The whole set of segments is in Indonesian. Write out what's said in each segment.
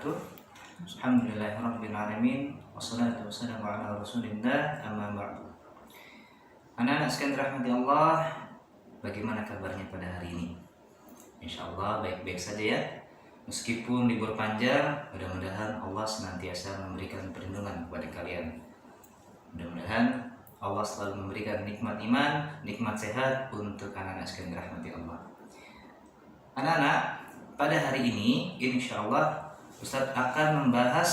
wabarakatuh. Alhamdulillahirrahmanirrahim. Wassalatu wassalamu ala rasulillah, amma ba'du. Anak-anak sekalian dirahmati Allah, bagaimana kabarnya pada hari ini? Insya Allah baik-baik saja ya. Meskipun libur panjang, mudah-mudahan Allah senantiasa memberikan perlindungan kepada kalian. Mudah-mudahan Allah selalu memberikan nikmat iman, nikmat sehat untuk anak-anak sekalian dirahmati Allah. Anak-anak, pada hari ini insya Allah Ustadz akan membahas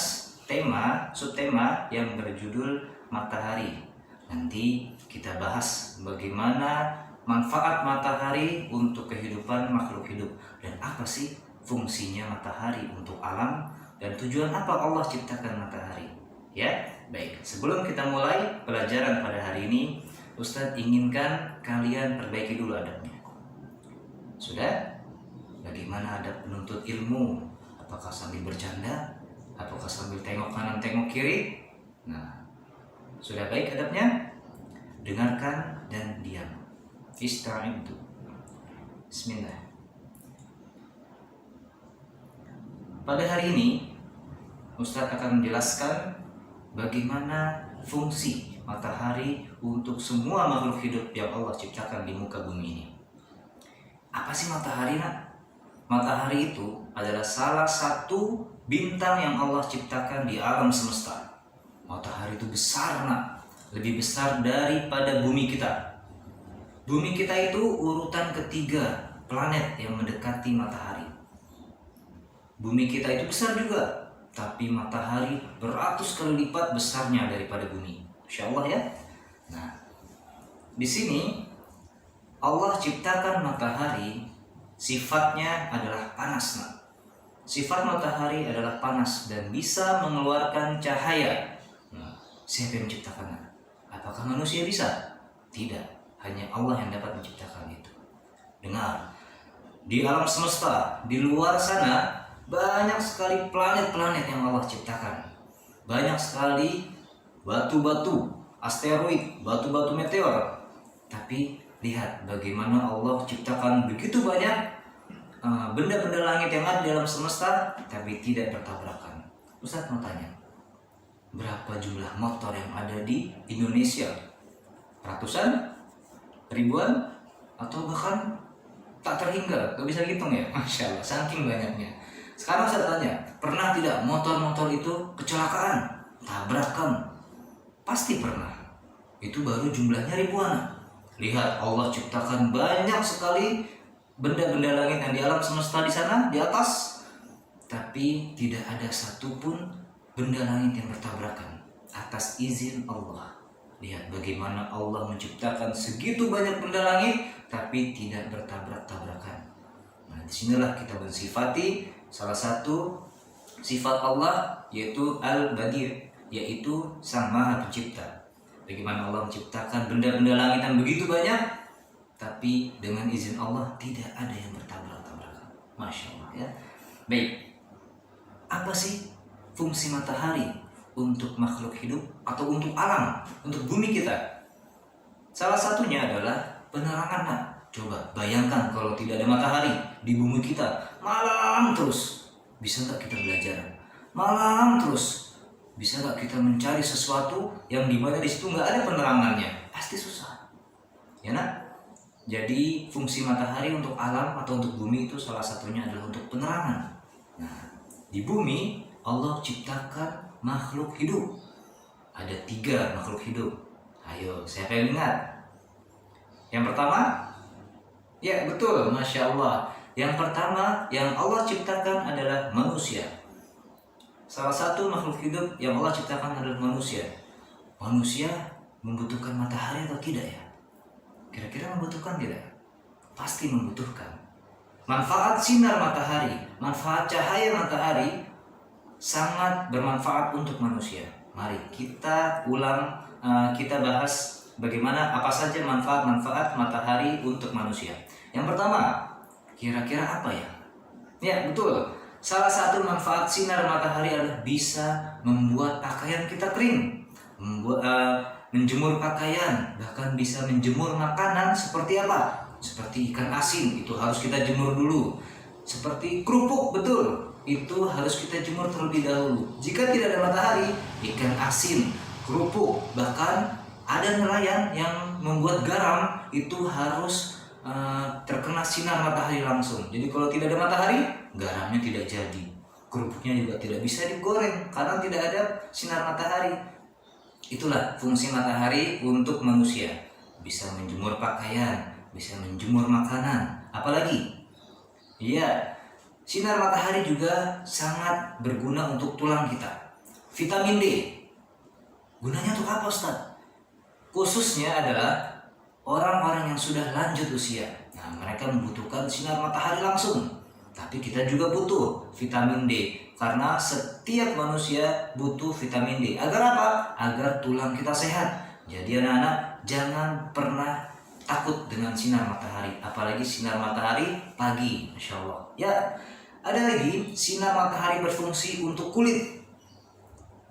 subtema yang berjudul matahari. Nanti kita bahas bagaimana manfaat matahari untuk kehidupan makhluk hidup dan apa sih fungsinya matahari untuk alam dan tujuan apa Allah ciptakan matahari. Ya, baik. Sebelum kita mulai pelajaran pada hari ini, Ustadz inginkan kalian perbaiki dulu adabnya. Sudah? Bagaimana adab penuntut ilmu? Apakah sambil bercanda? Apakah sambil tengok kanan tengok kiri? Nah, sudah baik adabnya? Dengarkan dan diam. Ista'iddu. Bismillah. Pada hari ini Ustadz akan menjelaskan bagaimana fungsi matahari untuk semua makhluk hidup yang Allah ciptakan di muka bumi ini. Apa sih matahari, nak? Matahari itu adalah salah satu bintang yang Allah ciptakan di alam semesta. Matahari itu besar, nak. Lebih besar daripada bumi kita. Bumi kita itu urutan ketiga planet yang mendekati matahari. Bumi kita itu besar juga, tapi matahari beratus kali lipat besarnya daripada bumi. Insya Allah ya. Nah, di sini Allah ciptakan matahari, sifatnya adalah panas. Nah, sifat matahari adalah panas dan bisa mengeluarkan cahaya. Nah, siapa yang menciptakannya? Apakah manusia bisa? Tidak, hanya Allah yang dapat menciptakan itu. Dengar, di alam semesta, di luar sana banyak sekali planet-planet yang Allah ciptakan. Banyak sekali batu-batu, asteroid, batu-batu meteor. Tapi lihat bagaimana Allah ciptakan begitu banyak benda-benda langit yang ada di alam semesta, tapi tidak bertabrakan. Ustadz mau tanya, berapa jumlah motor yang ada di Indonesia? Ratusan? Ribuan? Atau bahkan tak terhingga? Gak bisa hitung ya? Masya Allah, saking banyaknya. Sekarang saya tanya, pernah tidak motor-motor itu kecelakaan, tabrakan? Pasti pernah. Itu baru jumlahnya ribuan. Lihat, Allah ciptakan banyak sekali benda-benda langit yang di alam semesta di sana, di atas. Tapi tidak ada satupun benda langit yang bertabrakan atas izin Allah. Lihat bagaimana Allah menciptakan segitu banyak benda langit, tapi tidak bertabrak-tabrakan. Nah, disinilah kita mensifati salah satu sifat Allah, yaitu Al-Badi', yaitu Sang Maha Pencipta. Bagaimana Allah menciptakan benda-benda langit yang begitu banyak, tapi dengan izin Allah tidak ada yang bertabrak-tabrakan. Masya Allah ya. Baik, apa sih fungsi matahari untuk makhluk hidup atau untuk alam, untuk bumi kita? Salah satunya adalah penerangan. Nah, coba bayangkan kalau tidak ada matahari di bumi kita, malam terus, bisa nggak kita belajar? Malam terus, bisa nggak kita mencari sesuatu yang dimana di situ nggak ada penerangannya? Pasti susah, ya nak. Jadi fungsi matahari untuk alam atau untuk bumi itu salah satunya adalah untuk penerangan. Nah, di bumi Allah ciptakan makhluk hidup. Ada 3 makhluk hidup. Ayo, siapa yang ingat? Yang pertama? Ya betul, Masya Allah. Yang pertama yang Allah ciptakan adalah manusia. Salah satu makhluk hidup yang Allah ciptakan adalah manusia. Manusia membutuhkan matahari atau tidak ya? Kira-kira membutuhkan tidak? Pasti membutuhkan. Manfaat sinar matahari, manfaat cahaya matahari sangat bermanfaat untuk manusia. Mari kita ulang, kita bahas bagaimana apa saja manfaat-manfaat matahari untuk manusia. Yang pertama, kira-kira apa ya? Ya betul. Salah satu manfaat sinar matahari adalah bisa membuat pakaian kita kering, menjemur pakaian, bahkan bisa menjemur makanan seperti apa? Seperti ikan asin, itu harus kita jemur dulu. Seperti kerupuk, betul. itu harus kita jemur terlebih dahulu. Jika tidak ada matahari, ikan asin, kerupuk, bahkan ada nelayan yang membuat garam itu harus terkena sinar matahari langsung. Jadi kalau tidak ada matahari, garamnya tidak jadi. Kerupuknya juga tidak bisa digoreng karena tidak ada sinar matahari. Itulah fungsi matahari untuk manusia. Bisa menjemur pakaian, bisa menjemur makanan, apalagi. Iya, sinar matahari juga sangat berguna untuk tulang kita. Vitamin D, gunanya untuk apa, Ustaz? Khususnya adalah orang-orang yang sudah lanjut usia. Nah, mereka membutuhkan sinar matahari langsung. Tapi kita juga butuh vitamin D. Karena setiap manusia butuh vitamin D. Agar apa? Agar tulang kita sehat. Jadi anak-anak, jangan pernah takut dengan sinar matahari. Apalagi sinar matahari pagi. Masya Allah. Ya, ada lagi sinar matahari berfungsi untuk kulit.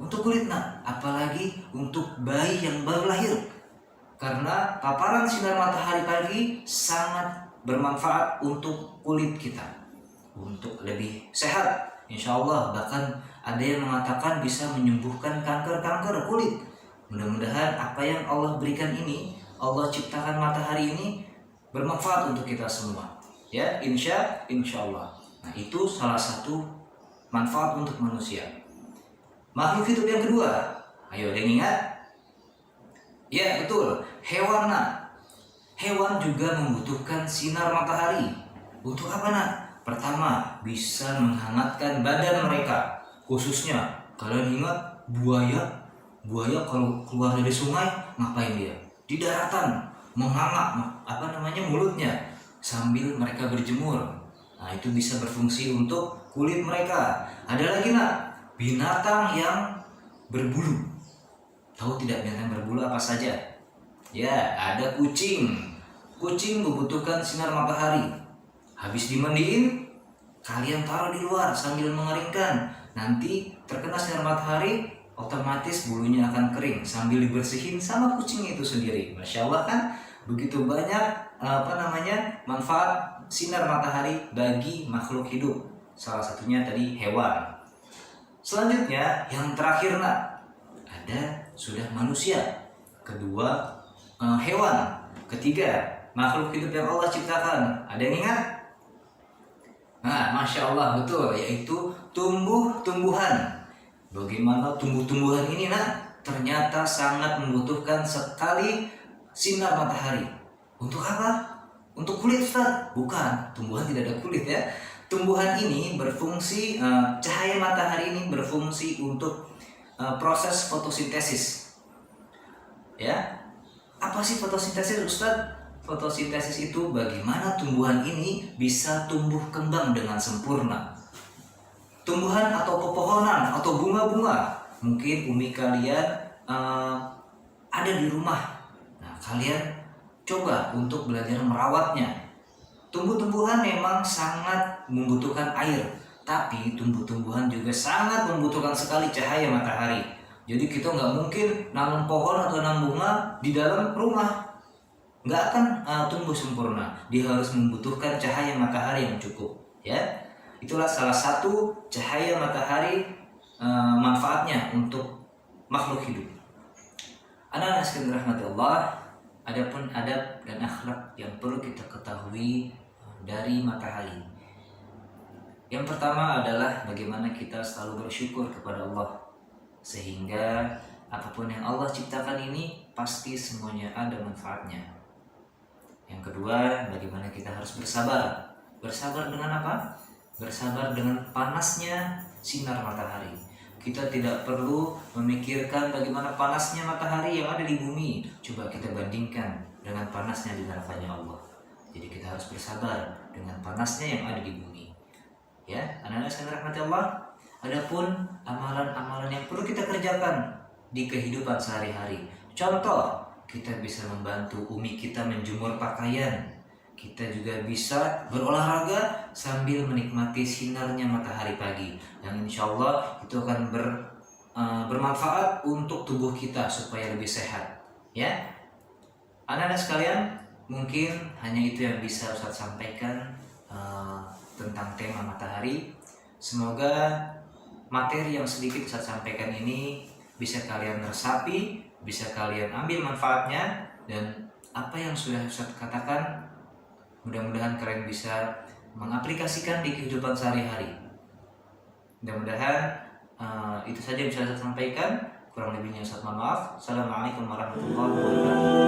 Untuk kulit, nah, apalagi untuk bayi yang baru lahir. Karena paparan sinar matahari pagi sangat bermanfaat untuk kulit kita, untuk lebih sehat. Insya Allah, bahkan ada yang mengatakan bisa menyembuhkan kanker-kanker kulit. Mudah-mudahan apa yang Allah berikan ini, Allah ciptakan matahari ini bermanfaat untuk kita semua. Ya, insya Allah. Nah, itu salah satu manfaat untuk manusia. Makhluk hidup yang kedua, ayo ada yang ingat? Ya betul, hewan nak. Hewan juga membutuhkan sinar matahari. Untuk apa nak? Pertama, bisa menghangatkan badan mereka. Khususnya, kalian ingat buaya? Buaya kalau keluar dari sungai, ngapain dia? Di daratan, mengangkat mulutnya sambil mereka berjemur. Nah, itu bisa berfungsi untuk kulit mereka. Ada lagi nak, binatang yang berbulu. Tahu tidak binatang berbulu apa saja? Ya, ada kucing. Kucing membutuhkan sinar matahari. Habis dimandiin, kalian taruh di luar sambil mengeringkan. Nanti terkena sinar matahari, otomatis bulunya akan kering sambil dibersihin sama kucing itu sendiri. Masya Allah kan? Begitu banyak manfaat sinar matahari bagi makhluk hidup. Salah satunya tadi hewan. Selanjutnya yang terakhir nak, ada sudah manusia, kedua hewan, ketiga makhluk hidup yang Allah ciptakan. Ada yang ingat? Nah, Masya Allah, betul, yaitu tumbuh-tumbuhan. Bagaimana tumbuh-tumbuhan ini nak? Ternyata sangat membutuhkan sekali sinar matahari. Untuk apa? Untuk kulit, Ustaz? Bukan, tumbuhan tidak ada kulit ya. Tumbuhan ini berfungsi, cahaya matahari ini berfungsi untuk proses fotosintesis. Ya, apa sih fotosintesis, Ustaz? Fotosintesis itu bagaimana tumbuhan ini bisa tumbuh kembang dengan sempurna. Tumbuhan atau pepohonan atau bunga-bunga, mungkin umi kalian ada di rumah. Nah, kalian coba untuk belajar merawatnya. Tumbuh-tumbuhan memang sangat membutuhkan air. Tapi tumbuh-tumbuhan juga sangat membutuhkan sekali cahaya matahari. Jadi kita nggak mungkin nanam pohon atau nanam bunga di dalam rumah, nggak akan tumbuh sempurna. Dia harus membutuhkan cahaya matahari yang cukup. Ya, itulah salah satu cahaya matahari manfaatnya untuk makhluk hidup. Anak-anak sekalian rahmati Allah, adapun adab dan akhlak yang perlu kita ketahui dari matahari. Yang pertama adalah bagaimana kita selalu bersyukur kepada Allah, sehingga apapun yang Allah ciptakan ini pasti semuanya ada manfaatnya. Yang kedua, bagaimana kita harus bersabar. Bersabar dengan apa? Bersabar dengan panasnya sinar matahari. Kita tidak perlu memikirkan bagaimana panasnya matahari yang ada di bumi. Coba kita bandingkan dengan panasnya di neraka-Nya Allah. Jadi kita harus bersabar dengan panasnya yang ada di bumi. Ya, anak-anak sekalian rahmati Allah. Adapun amalan-amalan yang perlu kita kerjakan di kehidupan sehari-hari. Contoh, kita bisa membantu umi kita menjemur pakaian. Kita juga bisa berolahraga sambil menikmati sinarnya matahari pagi. Yang insya Allah itu akan bermanfaat untuk tubuh kita supaya lebih sehat. Ya, anak-anak sekalian, mungkin hanya itu yang bisa Ustaz sampaikan tentang tema matahari. Semoga materi yang sedikit saya sampaikan ini bisa kalian resapi, bisa kalian ambil manfaatnya, dan apa yang sudah saya katakan mudah-mudahan kalian bisa mengaplikasikan di kehidupan sehari-hari. Mudah-mudahan itu saja yang bisa saya sampaikan. Kurang lebihnya saya mohon maaf. Assalamualaikum warahmatullahi wabarakatuh.